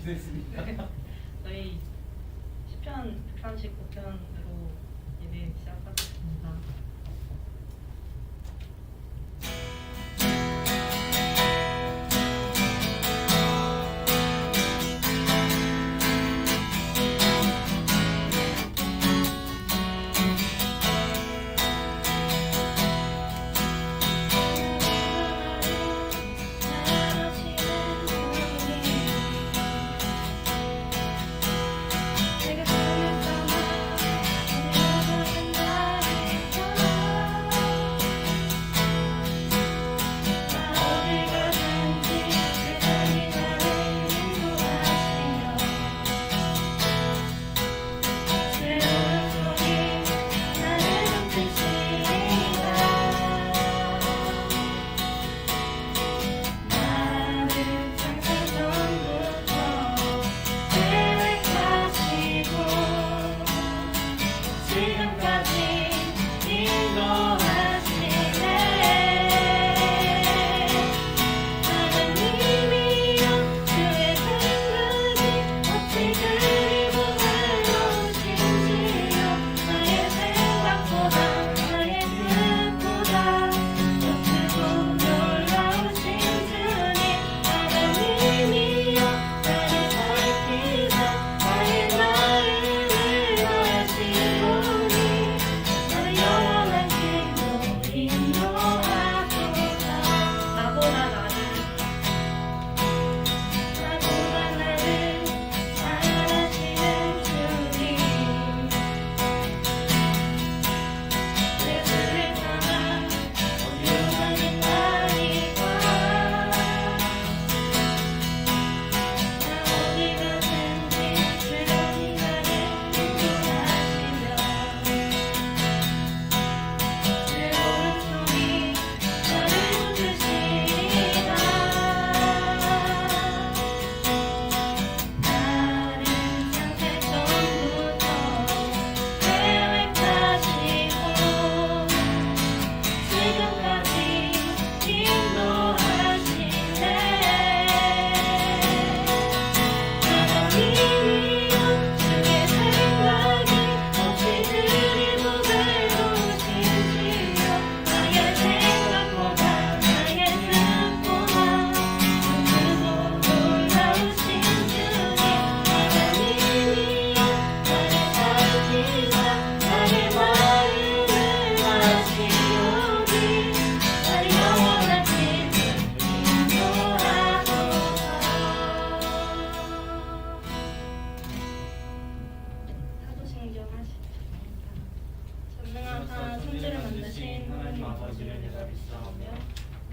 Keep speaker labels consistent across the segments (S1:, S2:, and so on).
S1: 됐습니다.
S2: 저희 시편 139편으로 예배 시작하겠습니다.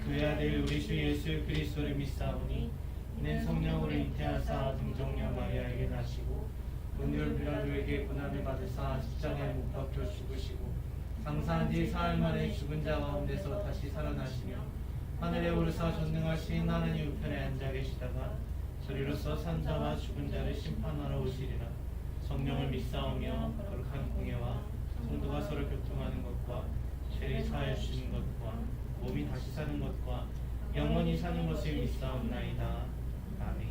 S1: 그의 아들 우리 주 예수 그리스도를 믿사오니 이는 성령으로 잉태하사 동정녀 마리아에게 나시고 본디오 빌라도에게 고난을 받으사 십자가에 못 박혀 죽으시고 장사한 뒤 사흘 만에 죽은 자 가운데서 다시 살아나시며 하늘에 오르사 전능하신 하나님 우편에 앉아 계시다가 저리로서 산 자와 죽은 자를 심판하러 오시리라. 성령을 믿사오며 거룩한 공예와 성도가 서로 교통하는 것과 죄를 사하여 주시는 것과 몸이 다시 사는 것과 영원히 사는 것을 믿사옵나이다. 아멘.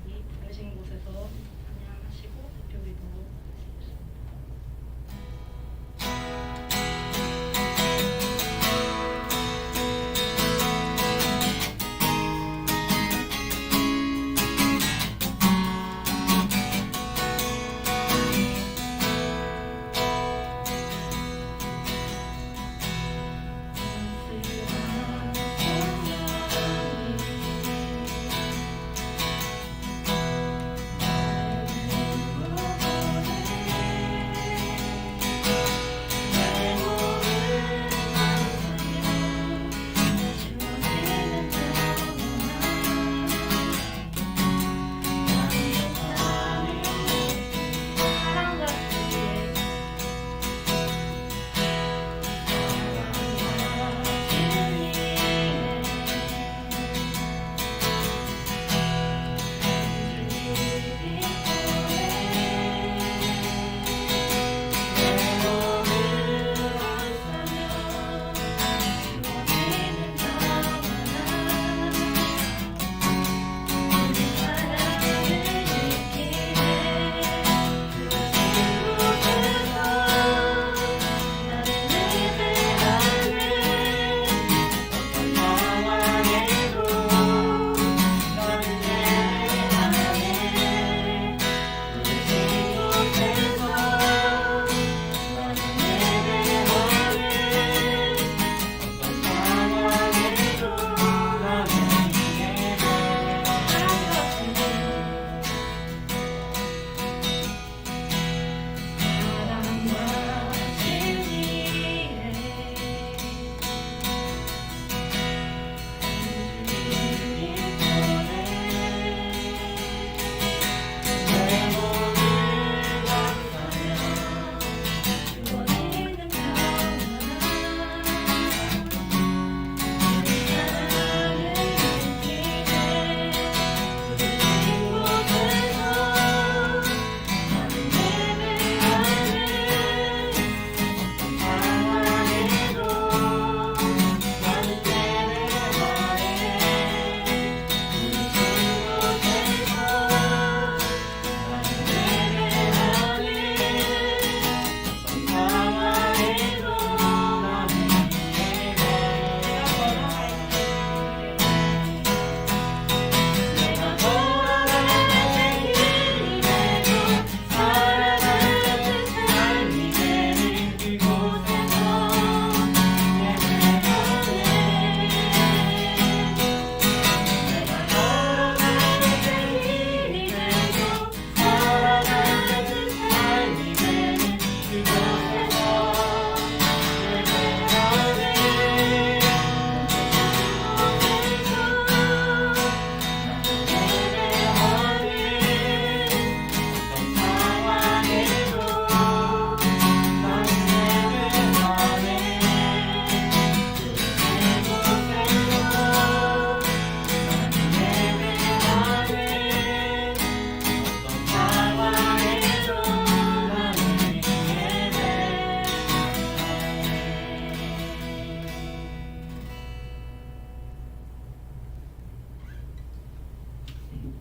S2: 여기 계신 곳에서 찬양하시고 대표기도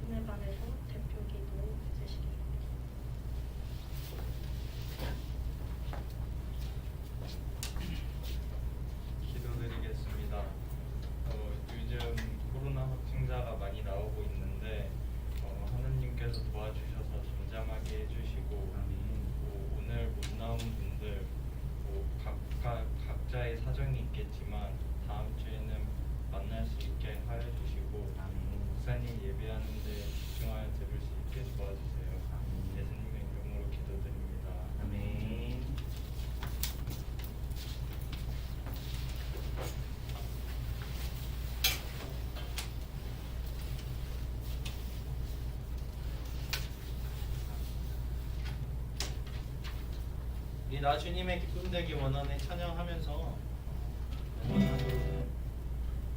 S2: 은혜반에서 대표 기도 해주시겠습니다.
S3: 기도드리겠습니다. 요즘 코로나 확진자가 많이 나오고 있는데 하나님께서 도와주셔서 잠잠하게 해주시고 오늘 못 나온 분들 각자의 사정이 있겠지만 다음 주에는 만날 수 있게 하여 주시고 목사님 예배하는데 집중하여 들을 수 있게 도와주세요. 예수님의 이름으로 기도드립니다.
S4: 아멘.
S1: 이 나 주님의 기쁨 되기 원하네 찬양하면서 응원하도록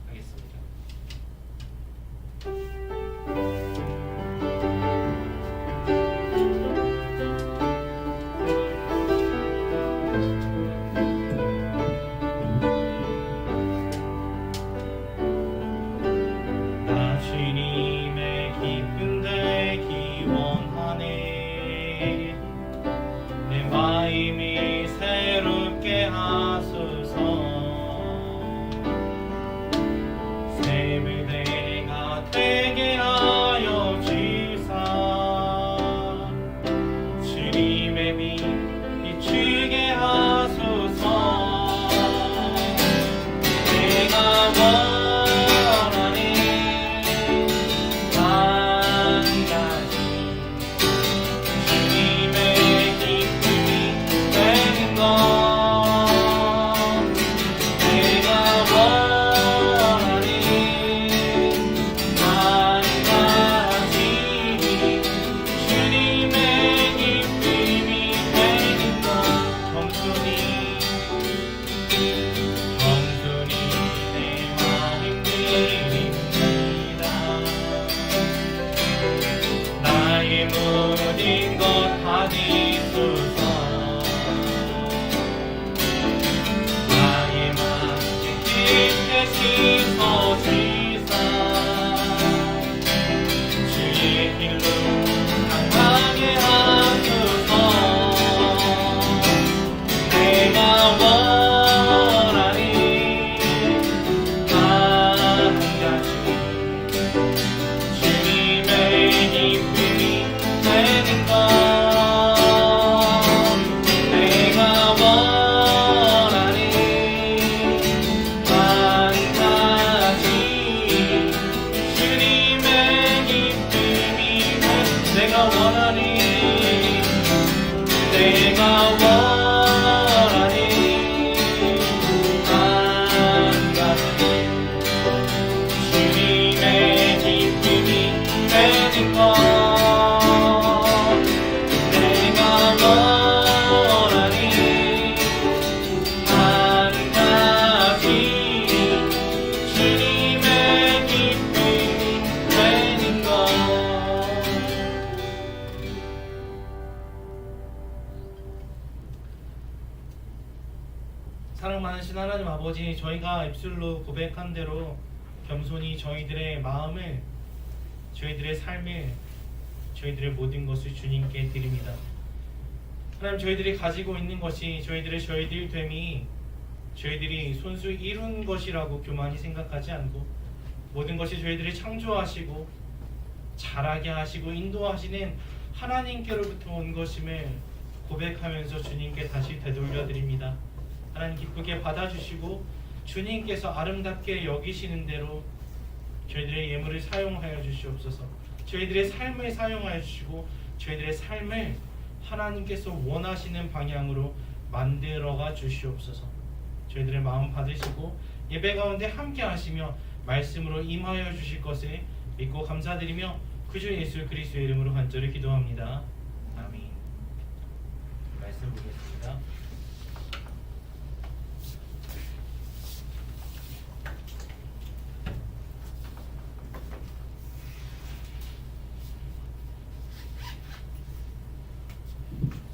S1: 하겠습니다. 나 주님의 기쁨 되기 원하네 내 마음이 새롭게 하소서 새 무대가 되게 하여 주사 주님의 빛 비추게 하소서 내가 원하는 한 가지 주님의 기쁨이 되는 것 내가 원하는 한 가지 주님의 기쁨이 되는 것 겸손히 내 마음 드립니다 나의 모든 것 받으소서 나의 마음에 깊게 씻어주사 주의 길로 향하게 하소서 내가 원하는 한 가지 주님의 기쁨이 되는 것 내가 원하는 한 가지 주님의 기쁨이 내가 원하는 한 가지 주님의 기쁨이 되는 것 내가 원하는 한 가지 주님의 기쁨이 되는 것 사랑 많으신 하나님 아버지 저희가 입술로 고백한 대로 겸손히 저희들의 마음을 저희들의 삶을 저희들의 모든 것을 주님께 드립니다. 하나님 저희들이 가지고 있는 것이 저희들 됨이 저희들이 손수 이룬 것이라고 교만히 생각하지 않고 모든 것이 저희들이 창조하시고 자라게 하시고 인도하시는 하나님께로부터 온 것임을 고백하면서 주님께 다시 되돌려 드립니다. 하나님 기쁘게 받아주시고 주님께서 아름답게 여기시는 대로 저희들의 예물을 사용하여 주시옵소서. 저희들의 삶을 사용하여 주시고 저희들의 삶을 하나님께서 원하시는 방향으로 만들어가 주시옵소서. 저희들의 마음 받으시고 예배 가운데 함께 하시며 말씀으로 임하여 주실 것을 믿고 감사드리며 구주 예수 그리스도의 이름으로 간절히 기도합니다. 아멘. 말씀 보겠습니다.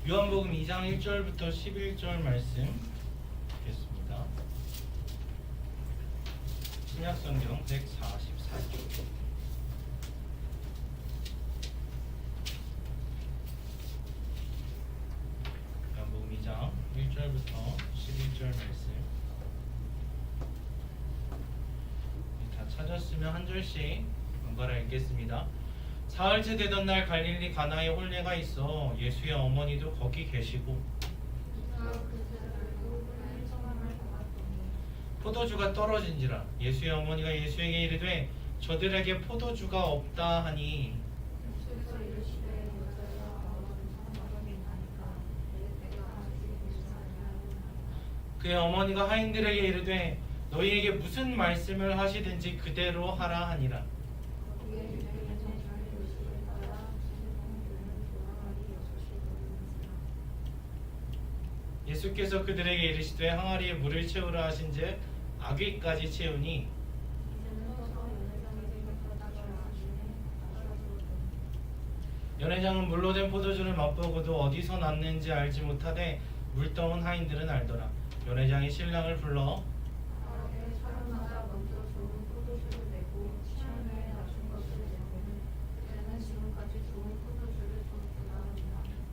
S1: 요한복음 2장 1절부터 11절 말씀 읽겠습니다. 신약성경 144쪽 찾았으면 한 절씩 번갈아 읽겠습니다. 사흘째 되던 날 갈릴리 가나에 혼례가 있어 예수의 어머니도 거기 계시고 포도주가 떨어진지라 예수의 어머니가 예수에게 이르되 저들에게 포도주가 없다 하니 그의 어머니가 하인들에게 이르되 너희에게 무슨 말씀을 하시든지 그대로 하라 하니라. 예수께서 그들에게 이르시되 항아리에 물을 채우라 하신즉 아귀까지 채우니 연회장은 물로 된 포도주를 맛보고도 어디서 났는지 알지 못하되 물떠온 하인들은 알더라. 연회장이 신랑을 불러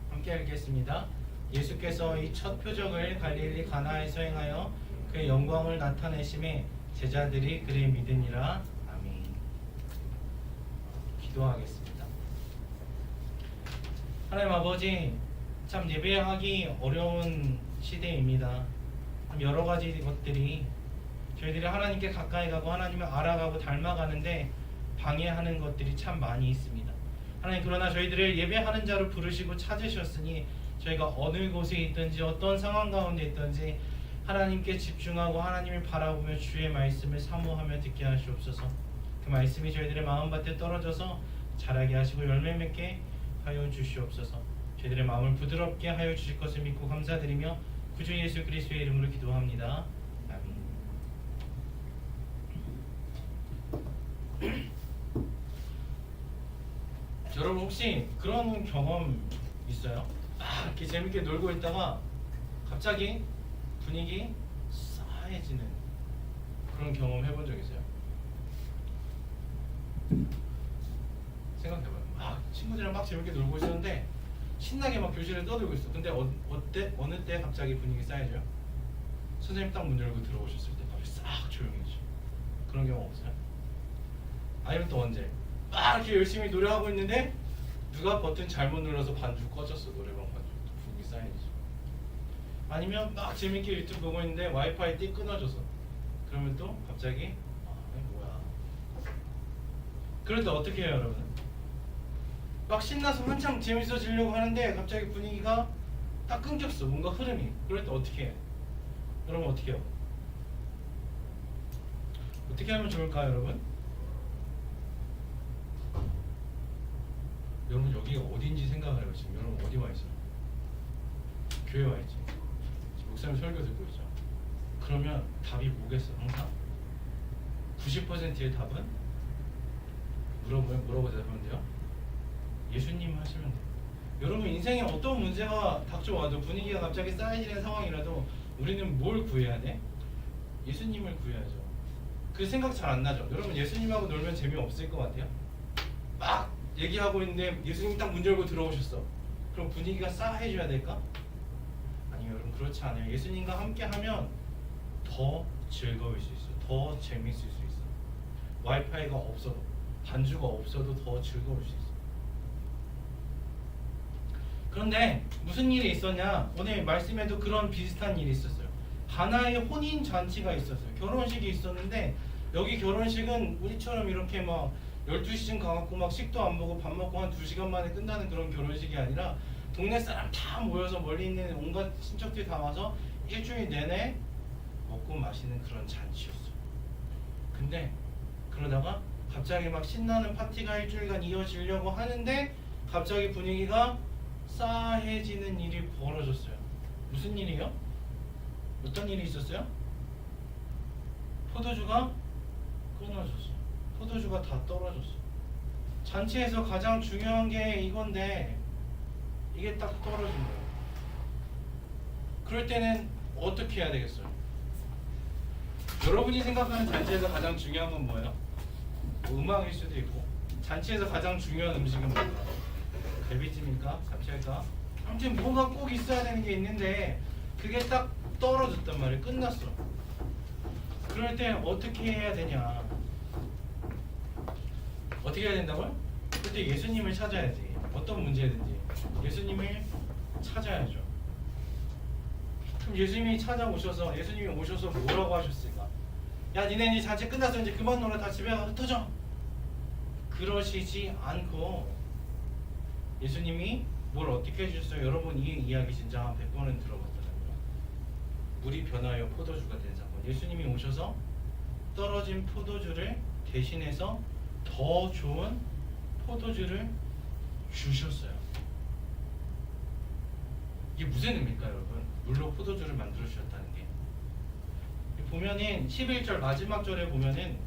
S1: 함께 읽겠습니다. 예수께서 이 첫 표적을 갈릴리 가나에서 행하여 그의 영광을 나타내심에 제자들이 그를 믿으니라. 아멘. 기도하겠습니다. 하나님 아버지, 참 예배하기 어려운 시대입니다. 여러 가지 것들이 저희들이 하나님께 가까이 가고 하나님을 알아가고 닮아가는데 방해하는 것들이 참 많이 있습니다. 하나님, 그러나 저희들을 예배하는 자로 부르시고 찾으셨으니 저희가 어느 곳에 있든지 어떤 상황 가운데 있든지 하나님께 집중하고 하나님을 바라보며 주의 말씀을 사모하며 듣게 하시옵소서. 그 말씀이 저희들의 마음밭에 떨어져서 자라게 하시고 열매 맺게 하여 주시옵소서. 저희들의 마음을 부드럽게 하여 주실 것을 믿고 감사드리며 구주 예수 그리스도의 이름으로 기도합니다. 아멘. 여러분 혹시 그런 경험 있어요? 이렇게 재밌게 놀고 있다가 갑자기 분위기 싸해지는 그런 경험 해본 적 있어요? 생각해봐요. 친구들이랑 막 재밌게 놀고 있었는데 신나게 막 교실에 떠들고 있어. 근데 어느 때 갑자기 분위기 싸해져요? 선생님 딱 문 열고 들어오셨을 때 갑자기 싹 조용해져. 그런 경험 없어요? 아니면 또 언제? 막 이렇게 열심히 노래하고 있는데 누가 버튼 잘못 눌러서 반주 꺼졌어. 노래방 반주. 분위기 싸해지죠. 아니면 막 재밌게 유튜브 보고 있는데 와이파이 띡 끊어져서 그러면 또 갑자기 뭐야. 그럴 때 어떻게 해요 여러분? 막 신나서 한참 재밌어지려고 하는데 갑자기 분위기가 딱 끊겼어. 뭔가 흐름이. 그럴 때 어떻게 해? 여러분 어떻게 해요? 어떻게 하면 좋을까요 여러분? 여러분 여기가 어딘지 생각을 해요. 지금 여러분 어디 와 있어요? 교회 와 있지. 지금 목사님 설교 듣고 있죠. 그러면 답이 뭐겠어? 항상 90%의 답은 뭐라고 대답하면 돼요? 예수님 하시면 돼요. 여러분 인생에 어떤 문제가 닥쳐와도 분위기가 갑자기 쌓여지는 상황이라도 우리는 뭘 구해야 돼? 예수님을 구해야죠. 그 생각 잘 안 나죠? 여러분 예수님하고 놀면 재미없을 것 같아요? 막 얘기하고 있는데 예수님 딱 문 열고 들어오셨어. 그럼 분위기가 싸해져야 될까? 아니요 여러분 그렇지 않아요. 예수님과 함께 하면 더 즐거울 수 있어요. 더 재밌을 수 있어요. 와이파이가 없어도 반주가 없어도 더 즐거울 수 있어요. 그런데 무슨 일이 있었냐? 오늘 말씀에도 그런 비슷한 일이 있었어요. 가나의 혼인 잔치가 있었어요. 결혼식이 있었는데 여기 결혼식은 우리처럼 이렇게 막 12시쯤 가갖고 막 식도 안 보고 밥 먹고 한 2시간 만에 끝나는 그런 결혼식이 아니라 동네 사람 다 모여서 멀리 있는 온갖 친척들이 다 와서 일주일 내내 먹고 마시는 그런 잔치였어요. 근데 그러다가 갑자기 막 신나는 파티가 일주일간 이어지려고 하는데 갑자기 분위기가 싸해지는 일이 벌어졌어요. 무슨 일이요? 어떤 일이 있었어요? 포도주가 끊어졌어요. 포도주가 다 떨어졌어. 잔치에서 가장 중요한 게 이건데 이게 딱 떨어진 거예요. 그럴 때는 어떻게 해야 되겠어요? 여러분이 생각하는 잔치에서 가장 중요한 건 뭐예요? 뭐 음악일 수도 있고 잔치에서 가장 중요한 음식은 뭘까? 갈비찜일까? 잡채일까? 아무튼 뭐가 꼭 있어야 되는 게 있는데 그게 딱 떨어졌단 말이에요. 끝났어. 그럴 때 어떻게 해야 되냐?
S4: 어떻게 해야 된다고요? 그때 예수님을 찾아야지. 어떤 문제든지 예수님을 찾아야죠. 그럼 예수님이 오셔서 뭐라고 하셨을까? 야, 니네 이제 잔치 끝나서 이제 그만 놀아, 다 집에 가서 흩어져. 그러시지 않고 예수님이 뭘 어떻게 해주셨어요? 여러분 이 이야기 진짜 한 100번은 들어봤더라고요. 물이 변하여 포도주가 된 사건. 예수님이 오셔서 떨어진 포도주를 대신해서 더 좋은 포도주를 주셨어요. 이게 무슨 의미일까요, 여러분? 물로 포도주를 만들어 주셨다는 게. 보면은 11절 마지막 절에 보면은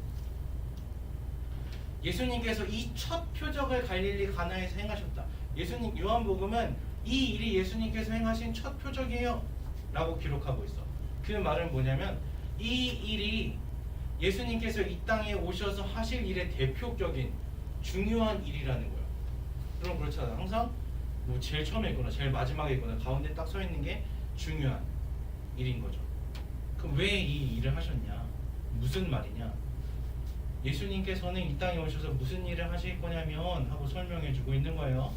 S4: 예수님께서 이 첫 표적을 갈릴리 가나에서 행하셨다. 예수님 요한복음은 이 일이 예수님께서 행하신 첫 표적이에요 라고 기록하고 있어. 그 말은 뭐냐면 이 일이 예수님께서 이 땅에 오셔서 하실 일의 대표적인 중요한 일이라는 거예요. 그럼 그렇잖아. 항상 뭐 제일 처음에 있거나 제일 마지막에 있거나 가운데 딱 서 있는 게 중요한 일인 거죠. 그럼 왜 이 일을 하셨냐? 무슨 말이냐? 예수님께서는 이 땅에 오셔서 무슨 일을 하실 거냐면 하고 설명해 주고 있는 거예요.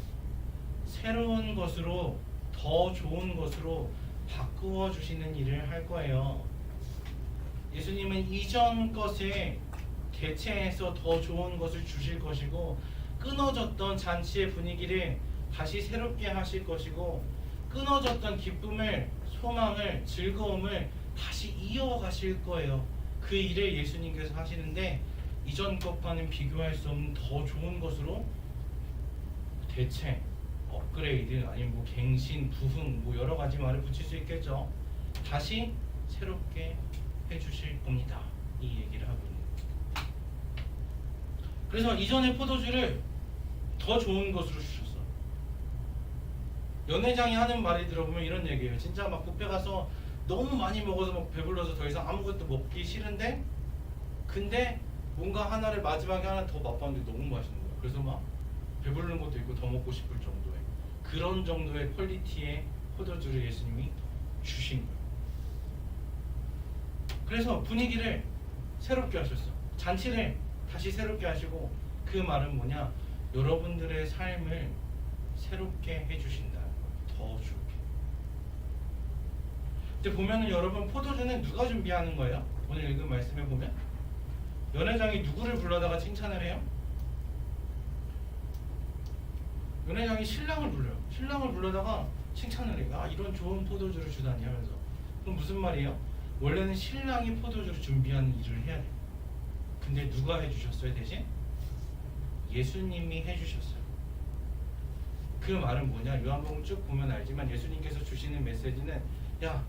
S4: 새로운 것으로 더 좋은 것으로 바꾸어 주시는 일을 할 거예요. 예수님은 이전 것에 대체해서 더 좋은 것을 주실 것이고 끊어졌던 잔치의 분위기를 다시 새롭게 하실 것이고 끊어졌던 기쁨을, 소망을, 즐거움을 다시 이어가실 거예요. 그 일을 예수님께서 하시는데 이전 것과는 비교할 수 없는 더 좋은 것으로 대체, 업그레이드, 아니면 뭐 갱신, 부흥, 뭐 여러 가지 말을 붙일 수 있겠죠. 다시 새롭게 해주실 겁니다. 이 얘기를 하고 있는 거예요. 그래서 이전의 포도주를 더 좋은 것으로 주셨어. 연회장이 하는 말이 들어보면 이런 얘기예요. 진짜 막 뷔페 가서 너무 많이 먹어서 막 배불러서 더 이상 아무것도 먹기 싫은데 근데 뭔가 하나를 마지막에 하나 더 맛봤는데 너무 맛있는 거야. 그래서 막 배부르는 것도 있고 더 먹고 싶을 정도의 그런 정도의 퀄리티의 포도주를 예수님이 주신 거예요. 그래서 분위기를 새롭게 하셨어. 잔치를 다시 새롭게 하시고 그 말은 뭐냐? 여러분들의 삶을 새롭게 해주신다는 거예요. 더 좋게. 근데 보면은 여러분 포도주는 누가 준비하는 거예요? 오늘 읽은 말씀에 보면 연회장이 누구를 불러다가 칭찬을 해요? 연회장이 신랑을 불러요. 신랑을 불러다가 칭찬을 해요. 아, 이런 좋은 포도주를 주다니 하면서. 그럼 무슨 말이에요? 원래는 신랑이 포도주를 준비하는 일을 해야 돼요. 근데 누가 해주셨어요 대신? 예수님이 해주셨어요. 그 말은 뭐냐? 요한복음 쭉 보면 알지만 예수님께서 주시는 메시지는 야,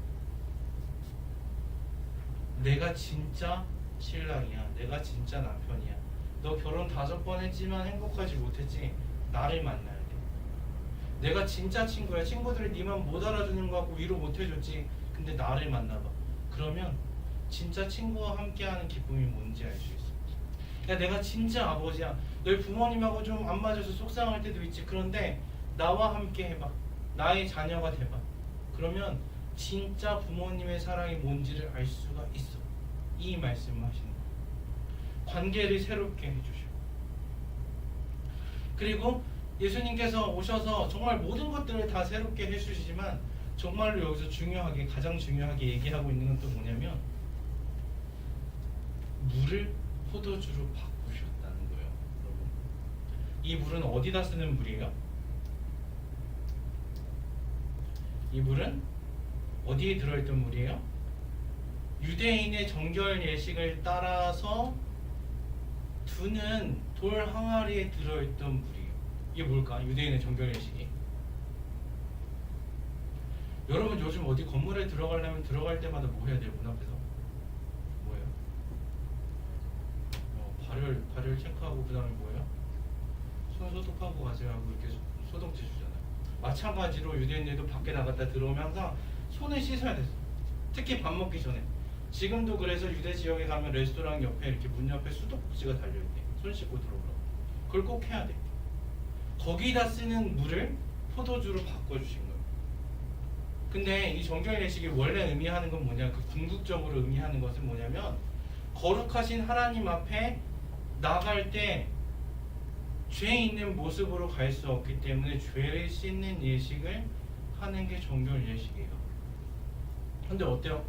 S4: 내가 진짜 신랑이야. 내가 진짜 남편이야. 너 결혼 5번 했지만 행복하지 못했지. 나를 만나야 돼. 내가 진짜 친구야. 친구들이 니만 못 알아주는 거 같고 위로 못 해줬지. 근데 나를 만나봐. 그러면 진짜 친구와 함께하는 기쁨이 뭔지 알 수 있어. 야, 내가 진짜 아버지야. 너희 부모님하고 좀 안 맞아서 속상할 때도 있지. 그런데 나와 함께 해봐. 나의 자녀가 돼봐. 그러면 진짜 부모님의 사랑이 뭔지를 알 수가 있어. 이 말씀을 하시는 거예요. 관계를 새롭게 해주시고 그리고 예수님께서 오셔서 정말 모든 것들을 다 새롭게 해주시지만 정말로 여기서 가장 중요하게 얘기하고 있는 건 또 뭐냐면 물을 포도주로 바꾸셨다는 거예요. 여러분, 이 물은 어디다 쓰는 물이에요? 이 물은 어디에 들어있던 물이에요? 유대인의 정결 예식을 따라서 두는 돌 항아리에 들어있던 물이에요. 이게 뭘까? 유대인의 정결 예식이. 여러분 요즘 어디 건물에 들어가려면 들어갈 때마다 뭐 해야 돼요? 문 앞에서? 뭐예요? 발열 체크하고 그 다음에 뭐예요? 손 소독하고 가세요 하고 이렇게 소독제 주잖아요. 마찬가지로 유대인들도 밖에 나갔다 들어오면 항상 손을 씻어야 됐어. 특히 밥 먹기 전에. 지금도 그래서 유대 지역에 가면 레스토랑 옆에 이렇게 문 옆에 수도꼭지가 달려있대. 손 씻고 들어오라고. 그걸 꼭 해야 돼. 거기다 쓰는 물을 포도주로 바꿔주신 거예요. 근데 이 정결 예식이 원래 의미하는 건 뭐냐? 그 궁극적으로 의미하는 것은 뭐냐면 거룩하신 하나님 앞에 나갈 때 죄 있는 모습으로 갈 수 없기 때문에 죄를 씻는 예식을 하는 게 정결 예식이에요. 근데 어때요?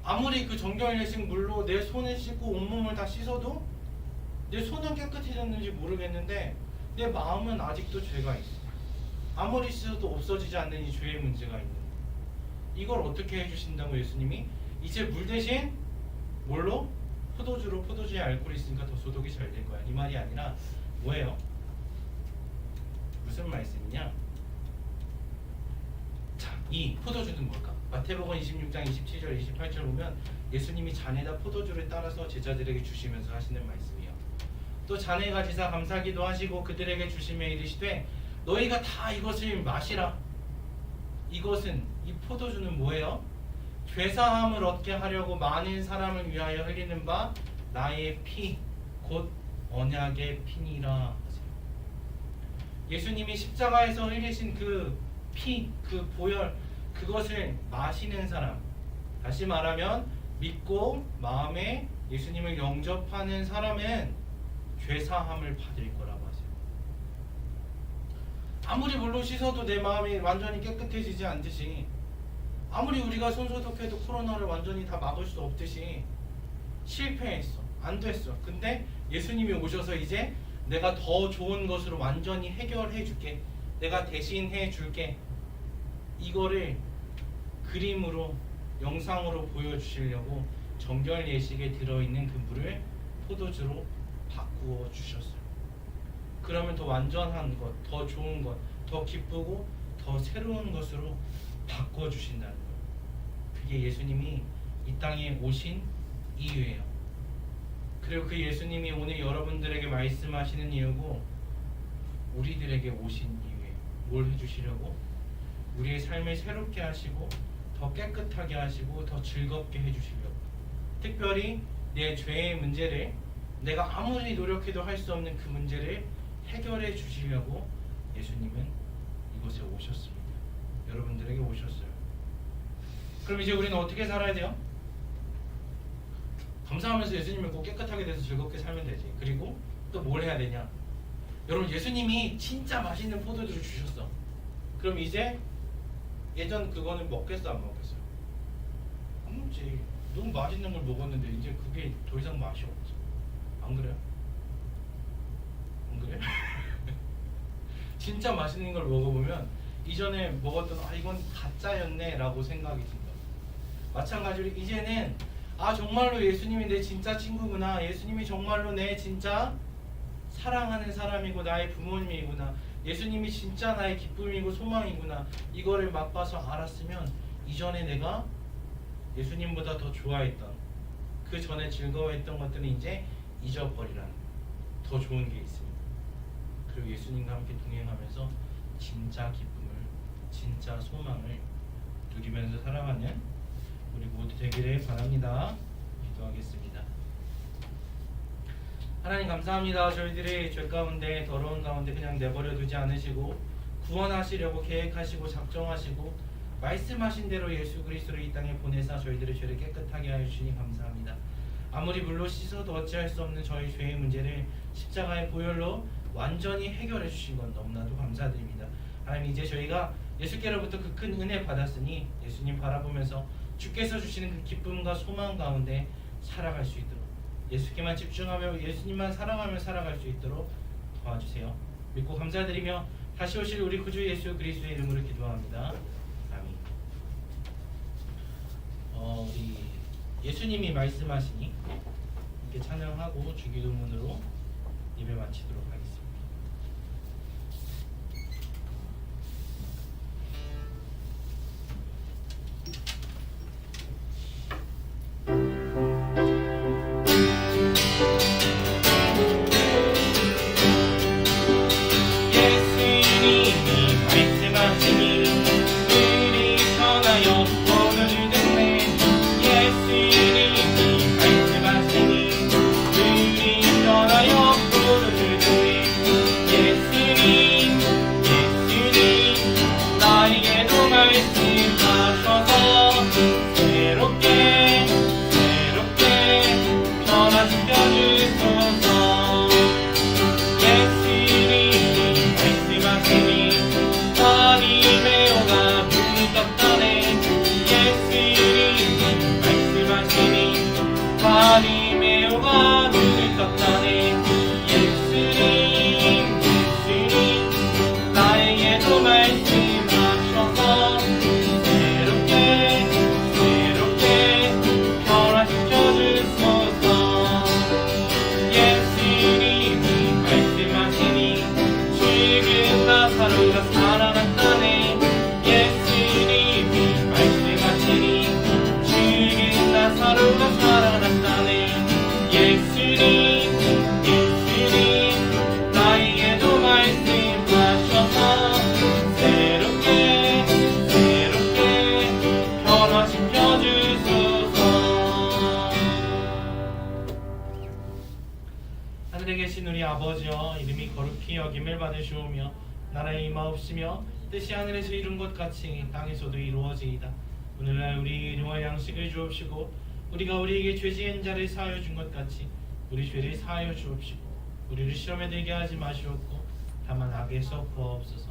S4: 아무리 그 정결 예식 물로 내 손을 씻고 온몸을 다 씻어도 내 손은 깨끗해졌는지 모르겠는데 내 마음은 아직도 죄가 있어. 아무리 씻어도 없어지지 않는 이 죄의 문제가 있는. 이걸 어떻게 해주신다고 예수님이? 이제 물 대신 뭘로? 포도주로. 포도주에 알코올이 있으니까 더 소독이 잘 될 거야. 이 말이 아니라 뭐예요? 무슨 말씀이냐? 자, 이 포도주는 뭘까? 마태복음 26장 27절 28절 보면 예수님이 잔에다 포도주를 따라서 제자들에게 주시면서 하시는 말씀이에요. 또 잔을 가지사 감사기도 하시고 그들에게 주시며 이르시되 너희가 다 이것을 마시라. 이것은, 이 포도주는 뭐예요? 죄사함을 얻게 하려고 많은 사람을 위하여 흘리는 바 나의 피, 곧 언약의 피니라 하세요. 예수님이 십자가에서 흘리신 그 피, 그 보혈, 그것을 마시는 사람, 다시 말하면 믿고 마음에 예수님을 영접하는 사람은 죄사함을 받을 거라고 하세요. 아무리 물로 씻어도 내 마음이 완전히 깨끗해지지 않듯이, 아무리 우리가 손소독해도 코로나를 완전히 다 막을 수 없듯이 실패했어, 안 됐어. 근데 예수님이 오셔서 이제 내가 더 좋은 것으로 완전히 해결해 줄게, 내가 대신해 줄게, 이거를 그림으로, 영상으로 보여주시려고 정결 예식에 들어있는 그 물을 포도주로 바꾸어 주셨어요. 그러면 더 완전한 것, 더 좋은 것, 더 기쁘고 더 새로운 것으로 바꿔 주신다는 거예요. 그게 예수님이 이 땅에 오신 이유예요. 그리고 그 예수님이 오늘 여러분들에게 말씀하시는 이유고 우리들에게 오신 이유예요. 뭘 해주시려고? 우리의 삶을 새롭게 하시고 더 깨끗하게 하시고 더 즐겁게 해주시려고. 특별히 내 죄의 문제를, 내가 아무리 노력해도 할 수 없는 그 문제를 해결해 주시려고 예수님은 이곳에 오셨습니다. 여러분들에게 오셨어요. 그럼 이제 우리는 어떻게 살아야 돼요? 감사하면서 예수님 믿고 깨끗하게 돼서 즐겁게 살면 되지. 그리고 또 뭘 해야 되냐? 여러분, 예수님이 진짜 맛있는 포도주를 주셨어. 그럼 이제 예전 그거는 먹겠어, 안 먹겠어요? 안 먹지. 너무 맛있는 걸 먹었는데 이제 그게 더 이상 맛이 없어. 안 그래요? 안 그래? 진짜 맛있는 걸 먹어보면 이전에 먹었던 이건 가짜였네 라고 생각이 든다. 마찬가지로 이제는 정말로 예수님이 내 진짜 친구구나, 예수님이 정말로 내 진짜 사랑하는 사람이고 나의 부모님이구나, 예수님이 진짜 나의 기쁨이고 소망이구나, 이거를 맛봐서 알았으면 이전에 내가 예수님보다 더 좋아했던, 그 전에 즐거워했던 것들은 이제 잊어버리라는, 더 좋은 게 있습니다. 그리고 예수님과 함께 동행하면서 진짜 기쁨을, 진짜 소망을 누리면서 살아가는 우리 모두 되기를 바랍니다. 기도하겠습니다. 하나님 감사합니다. 저희들이 죄 가운데, 더러운 가운데 그냥 내버려 두지 않으시고 구원하시려고 계획하시고 작정하시고 말씀하신 대로 예수 그리스도를 이 땅에 보내사 저희들의 죄를 깨끗하게 하여 주시니 감사합니다. 아무리 물로 씻어도 어찌할 수 없는 저희 죄의 문제를 십자가의 보혈로 완전히 해결해 주신 건 너무나도 감사드립니다. 하나님, 이제 저희가 예수께로부터 그 큰 은혜 받았으니 예수님 바라보면서 주께서 주시는 그 기쁨과 소망 가운데 살아갈 수 있도록, 예수께만 집중하며 예수님만 사랑하며 살아갈 수 있도록 도와주세요. 믿고 감사드리며 다시 오실 우리 구주 예수 그리스도의 이름으로 기도합니다. 아멘. 우리 예수님이 말씀하시니 이렇게 찬양하고 주기도문으로 예배 마치도록 하겠습니다.
S5: 예수님이
S4: 하늘에 계신 우리 아버지여 이름이 거룩히 여김을 받으시오며 나라의 임하옵시며 뜻이 하늘에서 이룬 것 같이 땅에서도 이루어지이다. 오늘날 우리 일용할 양식을 주옵시고 우리가 우리에게 죄 지은 자를 사하여 준 것 같이 우리 죄를 사하여 주옵시고 우리를 시험에 들게 하지 마시옵고 다만 악에서 구하옵소서.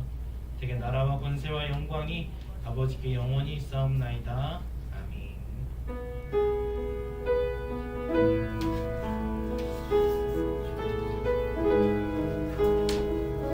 S4: 되게 나라와 권세와 영광이 아버지께 영원히 있사옵나이다.